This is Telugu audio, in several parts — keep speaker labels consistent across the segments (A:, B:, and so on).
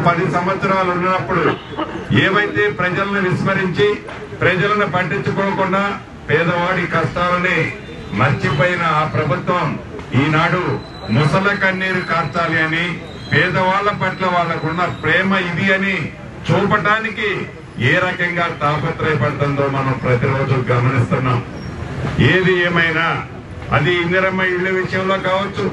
A: 10 సంవత్సరాలు ఉన్నప్పుడు ఏవైతే ప్రజలను విస్మరించి ప్రజలను పట్టించుకోకుండా పేదవాడి కష్టాలని మర్చిపోయిన ఆ ప్రభుత్వం ఈనాడు ముసల కన్నీరు కార్చాలి అని పేదవాళ్ల పట్ల వాళ్ళకున్న ప్రేమ ఇది అని చూపటానికి ఏ రకంగా తాపత్రయపడుతుందో మనం ప్రతిరోజు గమనిస్తున్నాం. ఏది ఏమైనా అది ఇందిరమ్మ ఇళ్ల విషయంలో కావచ్చు,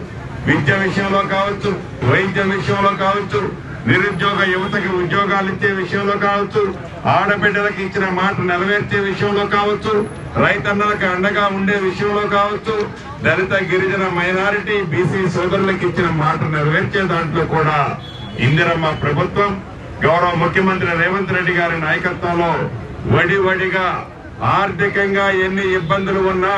A: విద్య విషయంలో కావచ్చు, వైద్య విషయంలో కావచ్చు, నిరుద్యోగ యువతకి ఉద్యోగాలు ఇచ్చే విషయంలో కావచ్చు, ఆడబిడ్డలకు ఇచ్చిన మాట నెరవేర్చే విషయంలో కావచ్చు, రైతన్నలకు అండగా ఉండే విషయంలో కావచ్చు, దళిత గిరిజన మైనారిటీ బీసీ సోదరులకు ఇచ్చిన మాట నెరవేర్చే దాంట్లో కూడా ఇందిరమ్మ ప్రభుత్వం గౌరవ ముఖ్యమంత్రి రేవంత్ రెడ్డి గారి నాయకత్వంలో వడివడిగా ఆర్థికంగా ఎన్ని ఇబ్బందులు ఉన్నా